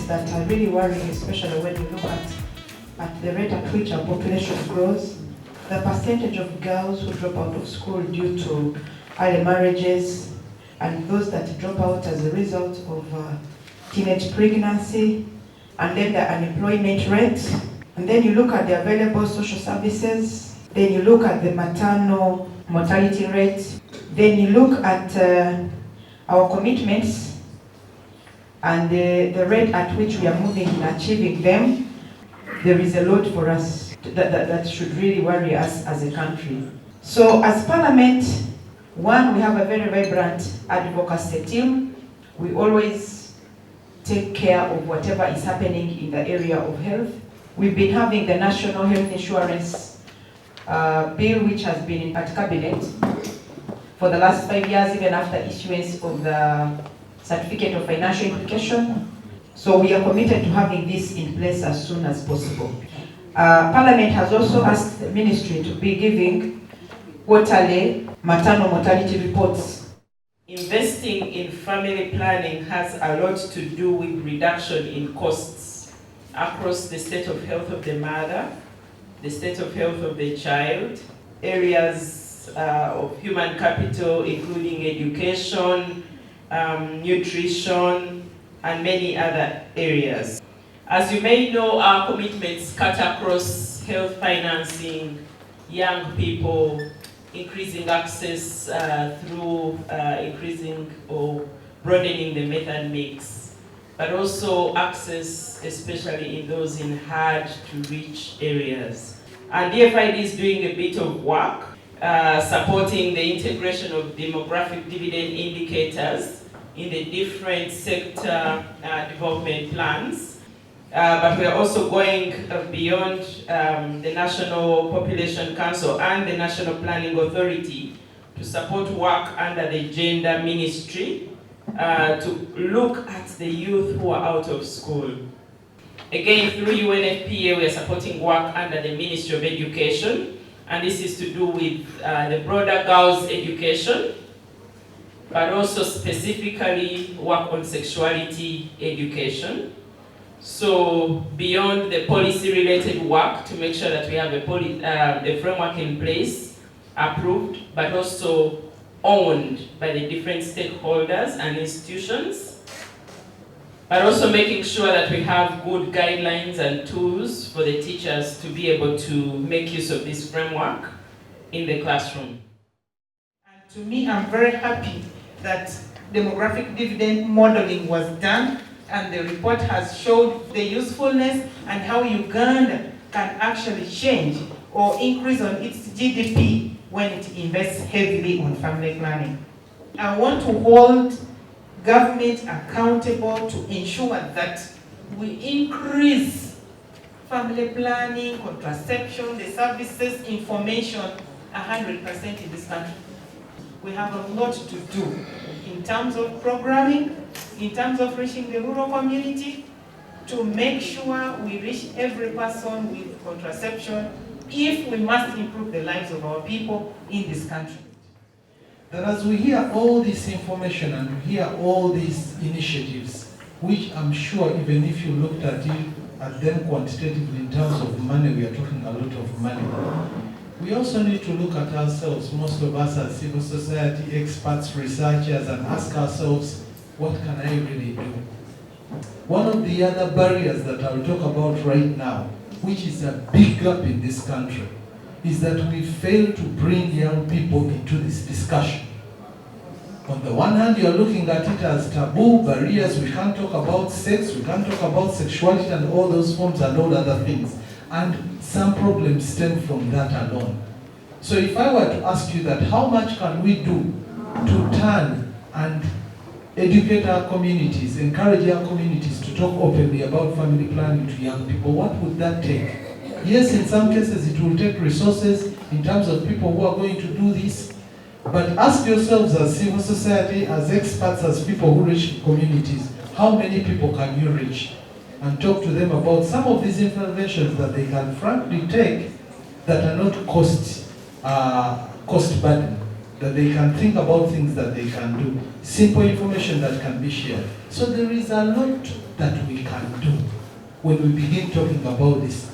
things that are really worrying, especially when you look at the rate at which our population grows, the percentage of girls who drop out of school due to early marriages, and those that drop out as a result of teenage pregnancy, and then the unemployment rate. And then you look at the available social services, then you look at the maternal mortality rate, then you look at our commitments and the rate at which we are moving in achieving them. There is a lot for us that should really worry us as a country. So as Parliament, one, we have a very vibrant advocacy team. We always take care of whatever is happening in the area of health. We've been having the National Health Insurance Bill, which has been at Cabinet for the last 5 years, even after issuance of the Certificate of Financial Implication. So we are committed to having this in place as soon as possible. Parliament has also asked the Ministry to be giving quarterly maternal mortality reports. Investing in family planning has a lot to do with reduction in costs across the state of health of the mother, the state of health of the child, areas of human capital, including education, nutrition, and many other areas. As you may know, our commitments cut across health financing, young people, increasing access through increasing or broadening the method mix, but also access, especially in those in hard to reach areas. And DFID is doing a bit of work supporting the integration of demographic dividend indicators in the different sector development plans. But we are also going beyond the National Population Council and the National Planning Authority to support work under the Gender Ministry to look at the youth who are out of school. Again, through UNFPA, we are supporting work under the Ministry of Education, and this is to do with the broader girls' education, but also specifically work on sexuality education. So beyond the policy-related work to make sure that we have a framework in place, approved, but also owned by the different stakeholders and institutions, but also making sure that we have good guidelines and tools for the teachers to be able to make use of this framework in the classroom. And to me, I'm very happy that demographic dividend modeling was done, and the report has showed the usefulness and how Uganda can actually change or increase on its GDP when it invests heavily on family planning. I want to hold government accountable to ensure that we increase family planning, contraception, the services, information 100% in this country. We have a lot to do in terms of programming, in terms of reaching the rural community, to make sure we reach every person with contraception if we must improve the lives of our people in this country. That as we hear all this information and we hear all these initiatives, which I'm sure even if you looked at them quantitatively in terms of money, we are talking a lot of money. We also need to look at ourselves, most of us as civil society experts, researchers, and ask ourselves, what can I really do? One of the other barriers that I'll talk about right now, which is a big gap in this country, is that we fail to bring young people into this discussion. On the one hand, you're looking at it as taboo barriers. We can't talk about sex, we can't talk about sexuality and all those forms and all other things. And some problems stem from that alone. So if I were to ask you that, how much can we do to turn and educate our communities, encourage our communities to talk openly about family planning to young people, what would that take? Yes, in some cases it will take resources in terms of people who are going to do this, but ask yourselves as civil society, as experts, as people who reach communities, how many people can you reach? And talk to them about some of these interventions that they can frankly take that are not cost burden, that they can think about things that they can do, simple information that can be shared. So there is a lot that we can do when we begin talking about this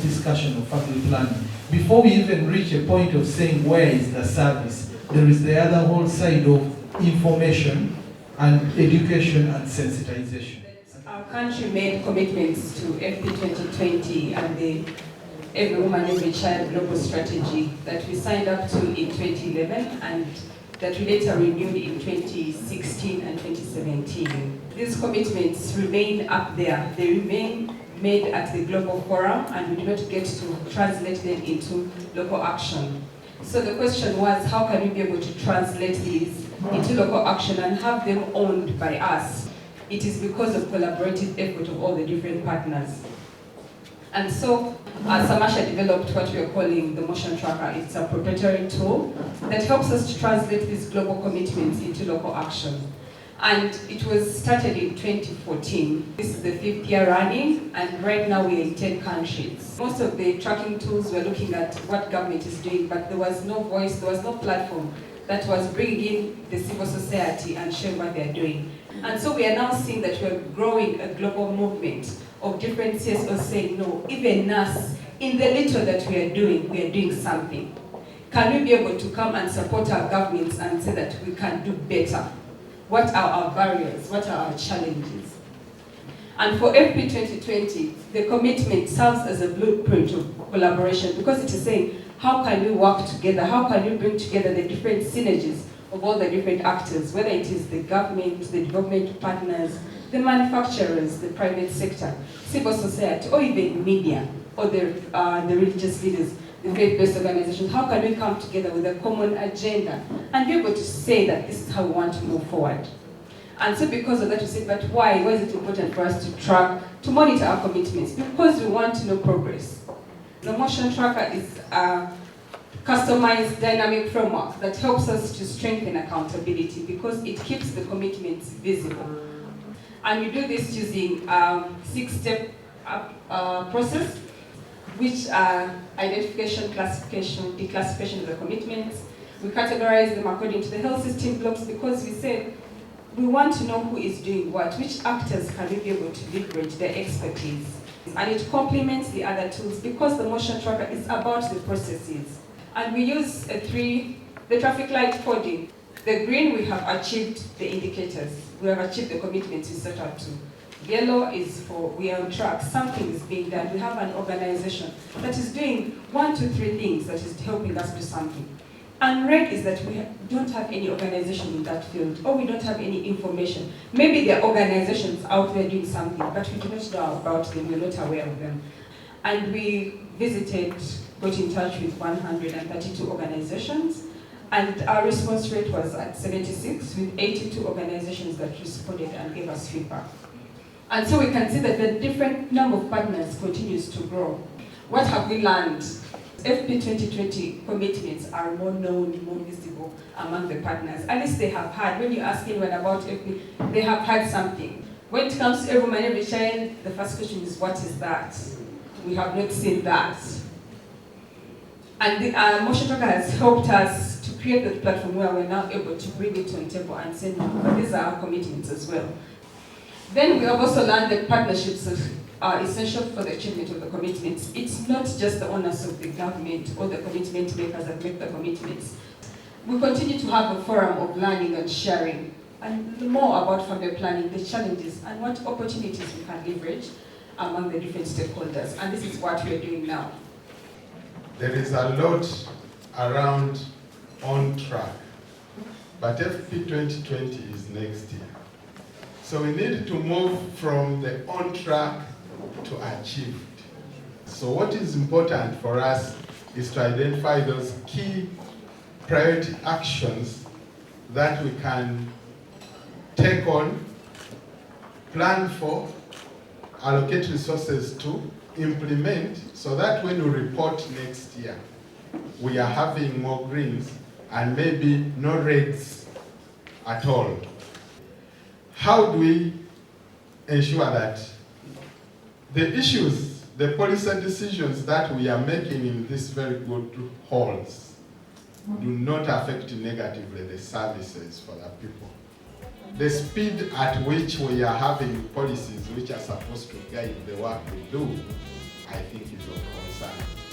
discussion of family planning. Before we even reach a point of saying where is the service, there is the other whole side of information and education and sensitization. Our country made commitments to FP 2020 and the Every Woman, Every Child Global Strategy that we signed up to in 2011 and that we later renewed in 2016 and 2017. These commitments remain up there. They remain made at the Global Forum, and we do not get to translate them into local action. So the question was, how can we be able to translate these into local action and have them owned by us? It is because of collaborative effort of all the different partners. And so Samasha developed what we are calling the Motion Tracker. It's a proprietary tool that helps us to translate these global commitments into local action. And it was started in 2014. This is the 5th year running, and right now we are in 10 countries. Most of the tracking tools were looking at what government is doing, but there was no voice, there was no platform that was bringing in the civil society and showing what they're doing. And so we are now seeing that we're growing a global movement of different CSOs saying, no, even us, in the little that we are doing something. Can we be able to come and support our governments and say that we can do better? What are our barriers? What are our challenges? And for FP 2020, the commitment serves as a blueprint of collaboration because it is saying, how can we work together? How can we bring together the different synergies of all the different actors, whether it is the government, the development partners, the manufacturers, the private sector, civil society, or even media, or the religious leaders, the faith-based organizations. How can we come together with a common agenda and be able to say that this is how we want to move forward? And so because of that, we said, but why? Why is it important for us to track, to monitor our commitments? Because we want to know progress. The Motion Tracker is a customized dynamic framework that helps us to strengthen accountability because it keeps the commitments visible. And we do this using a 6-step process, which are identification, classification, declassification of the commitments. We categorize them according to the health system blocks because we said we want to know who is doing what, which actors can we be able to leverage their expertise. And it complements the other tools because the Motion Tracker is about the processes. And we use the traffic light coding. The green, we have achieved the indicators. We have achieved the commitments we set out to. Yellow is for we are on track, something is being done. We have an organization that is doing 1, 2, 3 things that is helping us do something. And red is that we don't have any organization in that field, or we don't have any information. Maybe there are organizations out there doing something, but we do not know about them, we're not aware of them. And we got in touch with 132 organizations, and our response rate was at 76, with 82 organizations that responded and gave us feedback. And so we can see that the different number of partners continues to grow. What have we learned? FP 2020 commitments are more known, more visible among the partners. At least they have had, when you ask anyone about FP, they have had something. When it comes to Every Woman, Every Child, the first question is, what is that? We have not seen that. And the Motion Tracker has helped us to create the platform where we're now able to bring it on the table and say, no, but these are our commitments as well. Then we have also learned that partnerships are essential for the achievement of the commitments. It's not just the owners of the government or the commitment makers that make the commitments. We continue to have a forum of learning and sharing, and more about family planning, the challenges, and what opportunities we can leverage among the different stakeholders. And this is what we are doing now. There is a lot around on track, but FP 2020 is next year. So we need to move from the on track to achieved. So what is important for us is to identify those key priority actions that we can take on, plan for, allocate resources to, implement, so that when we report next year, we are having more greens and maybe no reds at all. How do we ensure that the issues, the policy decisions that we are making in these very good halls do not affect negatively the services for the people. The speed at which we are having policies which are supposed to guide the work we do, I think is of concern.